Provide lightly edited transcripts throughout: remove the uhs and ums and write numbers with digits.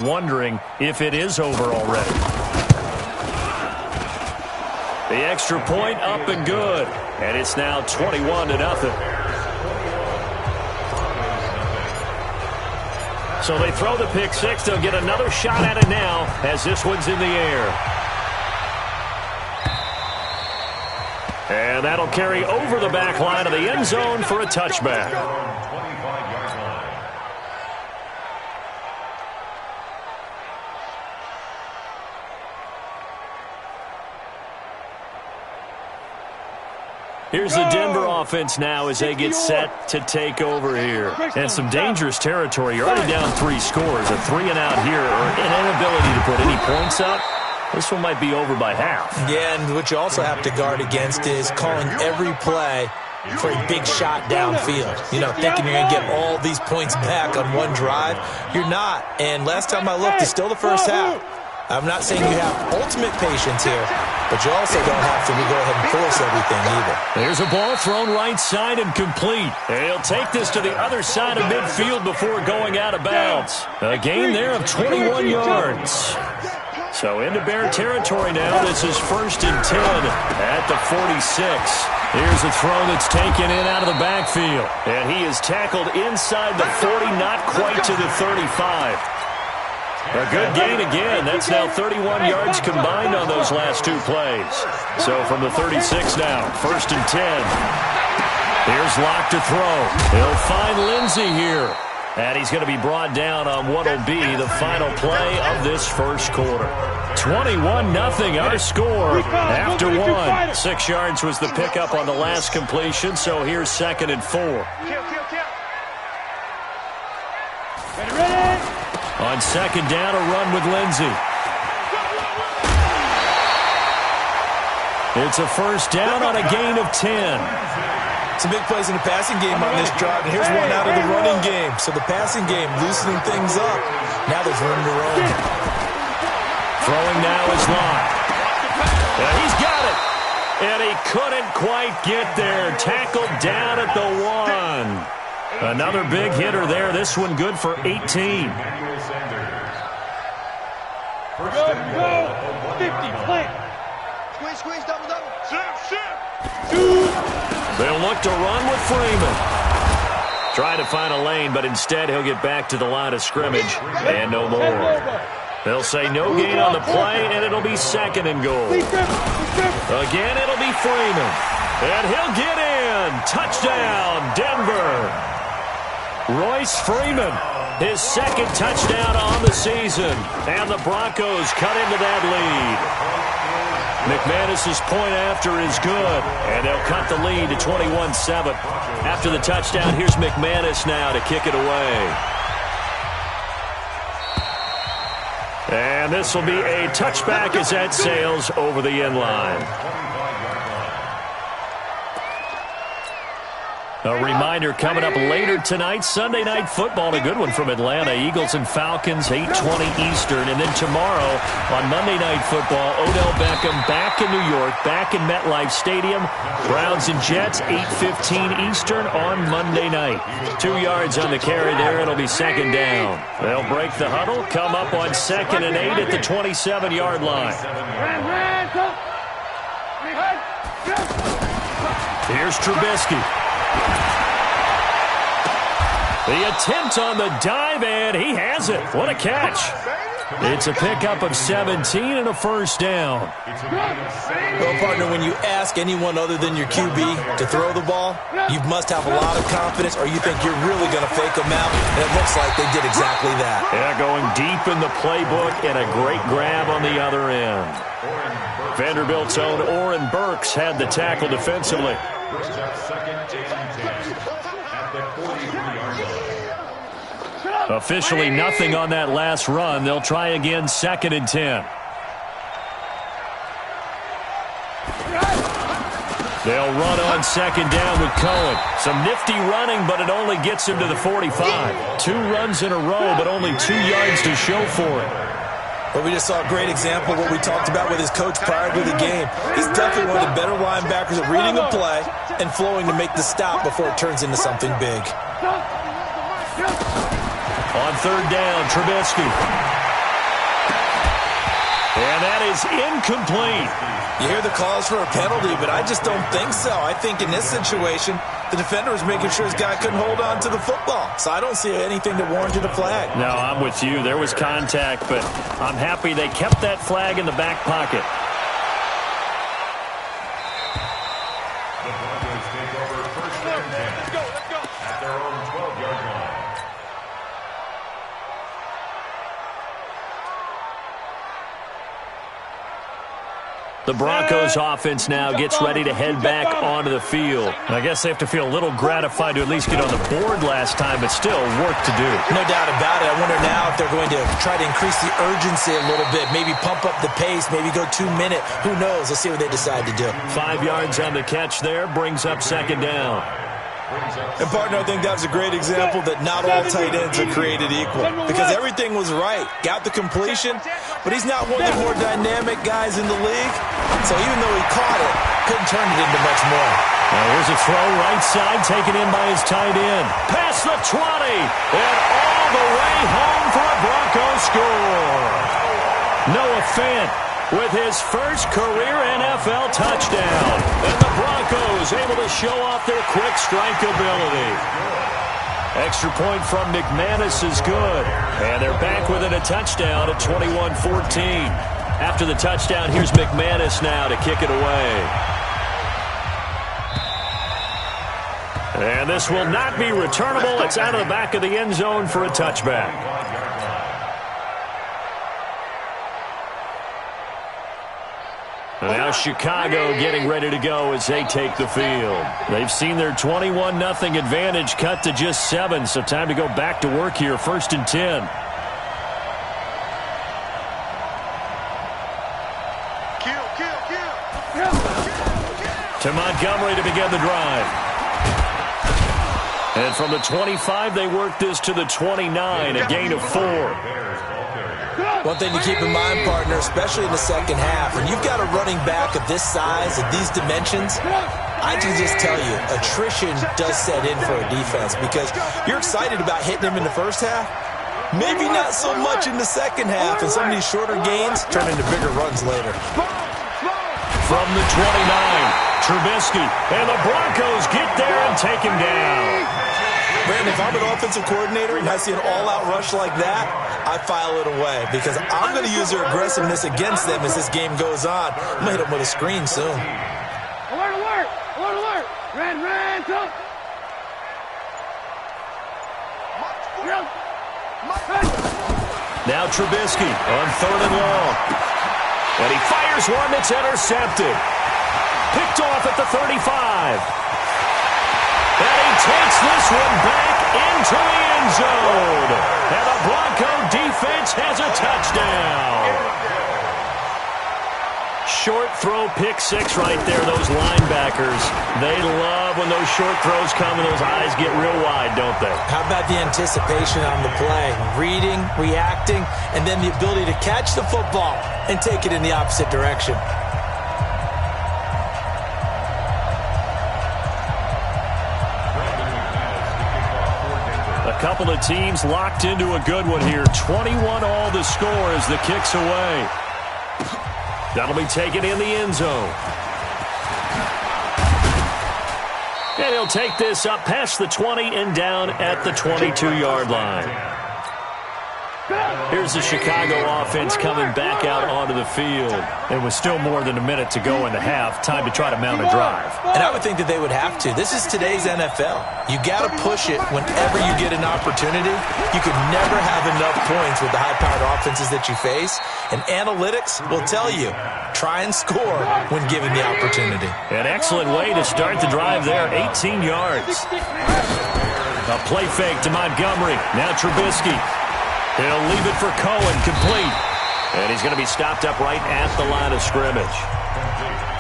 wondering if it is over already. The extra point up and good. And it's now 21-0. So they throw the pick six. They'll get another shot at it now as this one's in the air. And that'll carry over the back line of the end zone for a touchback. Here's the Denver offense now as they get set to take over here. And some dangerous territory. You're already down 3 scores. A 3-and-out here or an inability to put any points up. This one might be over by half. Yeah, and what you also have to guard against is calling every play for a big shot downfield. You know, thinking you're going to get all these points back on one drive. You're not. And last time I looked, it's still the first half. I'm not saying you have ultimate patience here, but you also don't have to go ahead and force everything either. There's a ball thrown right side and complete. And he'll take this to the other side of midfield before going out of bounds. A gain there of 21 yards. So into Bear territory now. This is 1st and 10 at the 46. Here's a throw that's taken in out of the backfield. And he is tackled inside the 40, not quite to the 35. A good gain again. That's now 31 yards combined on those last 2 plays. So from the 36 now, 1st and 10. Here's Locke to throw. He'll find Lindsey here. And he's going to be brought down on what will be the final play of this first quarter. 21-0 our score after 1. 6 yards was the pickup on the last completion, so here's 2nd and 4. On 2nd down, a run with Lindsey. It's a first down on a gain of 10. Some big plays in the passing game on this drive, and here's one out of the running game. So the passing game loosening things up. Now there's room to run. Throwing now is Locke. Yeah, he's got it. And he couldn't quite get there. Tackled down at the 1. Another big hitter there. This one good for 18. Go. 50, plant. Squeeze, double. They'll look to run with Freeman. Try to find a lane, but instead he'll get back to the line of scrimmage. And no more. They'll say no gain on the play, and it'll be 2nd and goal. Again, it'll be Freeman. And he'll get in. Touchdown, Denver. Royce Freeman, his 2nd touchdown on the season. And the Broncos cut into that lead. McManus's point after is good, and they'll cut the lead to 21-7. After the touchdown, here's McManus now to kick it away. And this will be a touchback as that sails over the end line. A reminder coming up later tonight, Sunday Night Football, a good one from Atlanta. Eagles and Falcons, 8:20 Eastern. And then tomorrow on Monday Night Football, Odell Beckham back in New York, back in MetLife Stadium. Browns and Jets, 8:15 Eastern on Monday night. 2 yards on the carry there. It'll be 2nd down. They'll break the huddle, come up on 2nd and 8 at the 27-yard line. Here's Trubisky. The attempt on the dive, and he has it. What a catch. It's a pickup of 17 and a first down. Well, partner, when you ask anyone other than your QB to throw the ball, you must have a lot of confidence, or you think you're really going to fake them out, and it looks like they did exactly that. Yeah, going deep in the playbook, and a great grab on the other end. Vanderbilt's own Oren Burks had the tackle defensively. Officially nothing on that last run. They'll try again, 2nd and 10. They'll run on 2nd down with Cohen. Some nifty running, but it only gets him to the 45. 2 runs in a row, but only 2 yards to show for it. But we just saw a great example of what we talked about with his coach prior to the game. He's definitely one of the better linebackers at reading a play and flowing to make the stop before it turns into something big. On 3rd down, Trubisky. And that is incomplete. You hear the calls for a penalty, but I just don't think so. I think in this situation, the defender was making sure his guy couldn't hold on to the football. So I don't see anything that warranted a flag. No, I'm with you. There was contact, but I'm happy they kept that flag in the back pocket. The Broncos take over first and 10 at their own 12-yard line. The Broncos offense now gets ready to head back onto the field. I guess they have to feel a little gratified to at least get on the board last time, but still work to do. No doubt about it. I wonder now if they're going to try to increase the urgency a little bit, maybe pump up the pace, maybe go 2-minute. Who knows? Let's see what they decide to do. 5 yards on the catch there, brings up second down. And, partner, I think that was a great example that not all tight ends are created equal because everything was right. Got the completion, but he's not one of the more dynamic guys in the league. So even though he caught it, couldn't turn it into much more. Now here's a throw right side, taken in by his tight end. Past the 20, and all the way home for a Broncos score. Noah Fant with his first career NFL touchdown. And the Broncos able to show off their quick strike ability. Extra point from McManus is good. And they're back within a touchdown at 21-14. After the touchdown, here's McManus now to kick it away. And this will not be returnable. It's out of the back of the end zone for a touchback. Now Chicago getting ready to go as they take the field. They've seen their 21-0 advantage cut to just 7, so time to go back to work here, 1st and 10. To Montgomery to begin the drive. And from the 25, they work this to the 29, a gain of 4. One thing to keep in mind, partner, especially in the second half, when you've got a running back of this size, of these dimensions, I can just tell you, attrition does set in for a defense because you're excited about hitting him in the first half. Maybe not so much in the second half, and some of these shorter gains turn into bigger runs later. From the 29, Trubisky, and the Broncos get there and take him down. Brandon, if I'm an offensive coordinator and I see an all-out rush like that, I file it away because I'm going to use their aggressiveness against them as this game goes on. I'm going to hit them with a screen soon. Alert, alert! Alert, alert! Red, go! Now Trubisky on 3rd and long. And he fires one that's intercepted. Picked off at the 35. And he takes this one back into the end zone. And the Bronco defense has a touchdown. Short throw, pick 6 right there. Those linebackers, they love when those short throws come and those eyes get real wide, don't they? How about the anticipation on the play? Reading, reacting, and then the ability to catch the football and take it in the opposite direction. A couple of teams locked into a good one here. 21 all the score as the kick's away. That'll be taken in the end zone. And he'll take this up past the 20 and down at the 22-yard line. Here's the Chicago offense coming back out onto the field. It was still more than a minute to go in the half. Time to try to mount a drive. And I would think that they would have to. This is today's NFL. You got to push it whenever you get an opportunity. You can never have enough points with the high-powered offenses that you face. And analytics will tell you, try and score when given the opportunity. An excellent way to start the drive there, 18 yards. A play fake to Montgomery. Now Trubisky. He'll leave it for Cohen, complete. And he's going to be stopped up right at the line of scrimmage.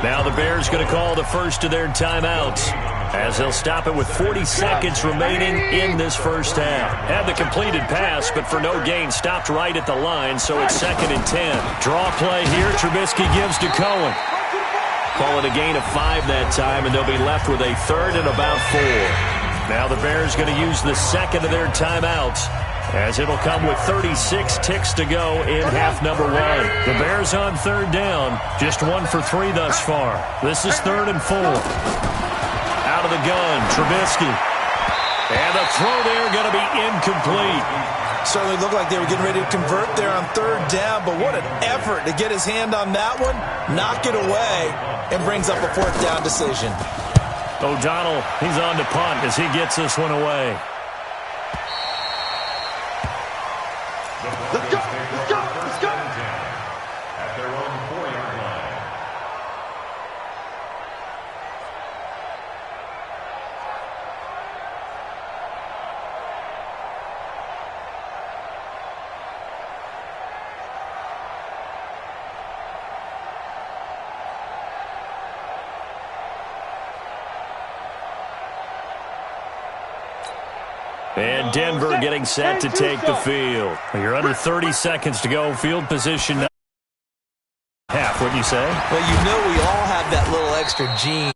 Now the Bears going to call the first of their timeouts as they'll stop it with 40 seconds remaining in this first half. Had the completed pass, but for no gain, stopped right at the line, so it's 2nd and 10. Draw play here, Trubisky gives to Cohen. Call it a gain of 5 that time, and they'll be left with a 3rd and about 4. Now the Bears going to use the second of their timeouts. as it'll come with 36 ticks to go in half number one. The Bears on third down, just 1 for 3 thus far. This is 3rd and 4. Out of the gun, Trubisky. And the throw there going to be incomplete. Certainly looked like they were getting ready to convert there on third down, but what an effort to get his hand on that one, knock it away, and brings up a 4th down decision. O'Donnell, he's on to punt as he gets this one away. Let's go, let's go, let's go. At their own 4-yard line. And Denver getting set to take the field. You're under 30 seconds to go. Field position half, wouldn't you say? Well, you know we all have that little extra gene